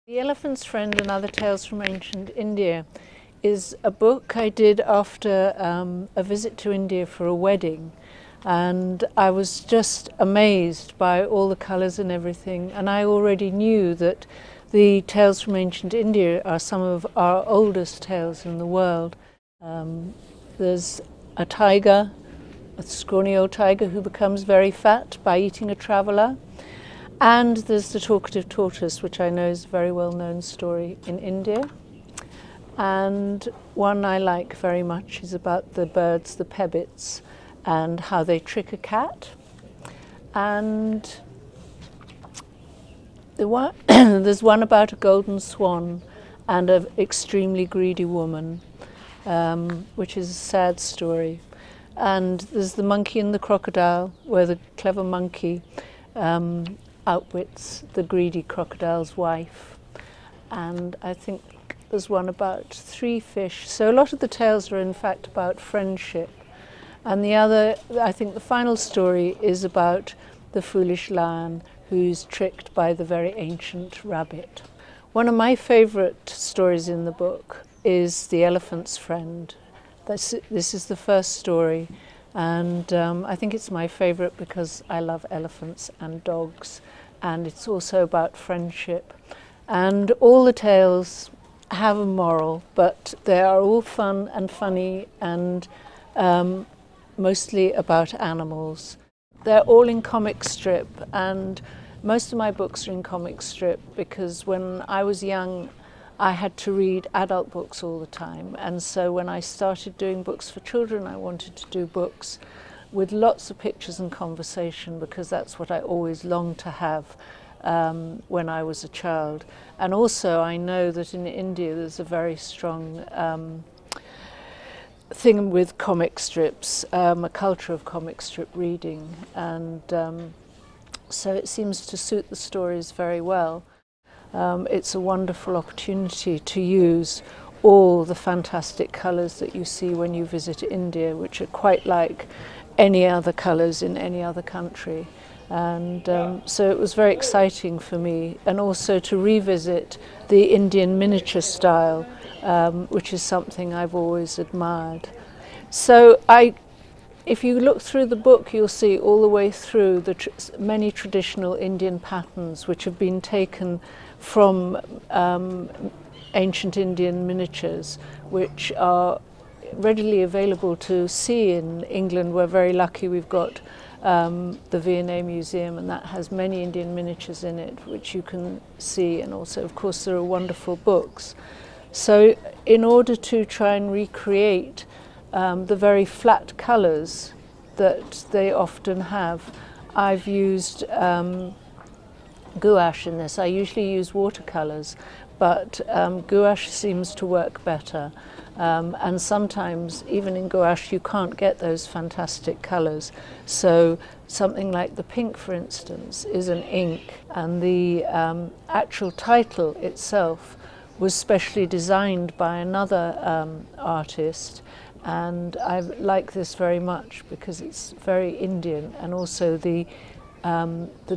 The Elephant's Friend and Other Tales from Ancient India is a book I did after a visit to India for a wedding, and I was just amazed by all the colours and everything, and I already knew that the tales from ancient India are some of our oldest tales in the world. There's a tiger, a scrawny old tiger who becomes very fat by eating a traveller. And there's the talkative tortoise, which I know is a very well-known story in India. And one I like very much is about the birds, the pebbits, and how they trick a cat. And there's one about a golden swan and an extremely greedy woman, which is a sad story. And there's the monkey and the crocodile, where the clever monkey outwits the greedy crocodile's wife. And I think there's one about 3 fish. So a lot of the tales are in fact about friendship. And the other, I think the final story is about the foolish lion who's tricked by the very ancient rabbit. One of my favourite stories in the book is The Elephant's Friend. This is the first story, and I think it's my favourite because I love elephants and dogs, and it's also about friendship. And all the tales have a moral, but they are all fun and funny and mostly about animals. They're all in comic strip, and most of my books are in comic strip because when I was young I had to read adult books all the time, and so when I started doing books for children I wanted to do books with lots of pictures and conversation because that's what I always longed to have when I was a child. And also I know that in India there's a very strong thing with comic strips, a culture of comic strip reading, and so it seems to suit the stories very well. It's a wonderful opportunity to use all the fantastic colours that you see when you visit India, which are quite like any other colours in any other country. And so it was very exciting for me, and also to revisit the Indian miniature style, which is something I've always admired. So if you look through the book, you'll see all the way through the many traditional Indian patterns which have been taken from ancient Indian miniatures, which are readily available to see in England. We're very lucky we've got the V&A Museum, and that has many Indian miniatures in it which you can see, and also of course there are wonderful books. So in order to try and recreate the very flat colours that they often have, I've used gouache in this. I usually use watercolours, but gouache seems to work better. And sometimes, even in gouache, you can't get those fantastic colours. So something like the pink, for instance, is an ink, and the actual title itself was specially designed by another artist. And I like this very much because it's very Indian, and also the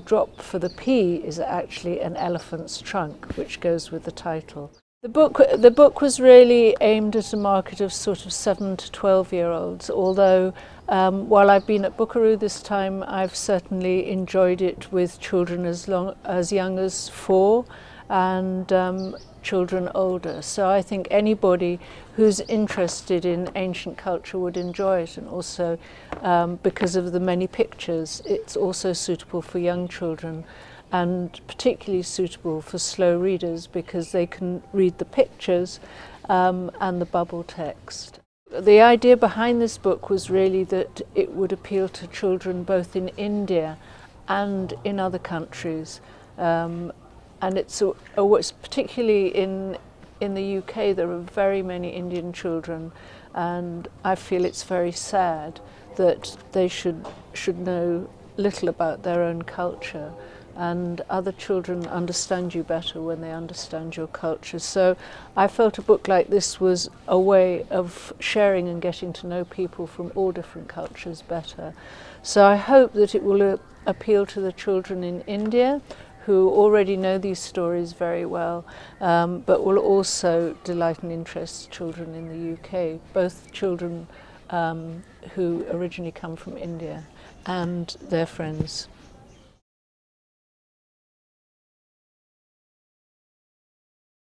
drop for the P is actually an elephant's trunk, which goes with the title. The book was really aimed at a market of sort of 7 to 12-year-olds, although while I've been at Bookaroo this time, I've certainly enjoyed it with children as young as 4 and children older. So I think anybody who's interested in ancient culture would enjoy it, and also because of the many pictures, it's also suitable for young children, and particularly suitable for slow readers because they can read the pictures and the bubble text. The idea behind this book was really that it would appeal to children both in India and in other countries. And it's particularly in the UK, there are very many Indian children, and I feel it's very sad that they should know little about their own culture, and other children understand you better when they understand your culture. So I felt a book like this was a way of sharing and getting to know people from all different cultures better. So I hope that it will appeal to the children in India who already know these stories very well, but will also delight and interest children in the UK, both children who originally come from India and their friends.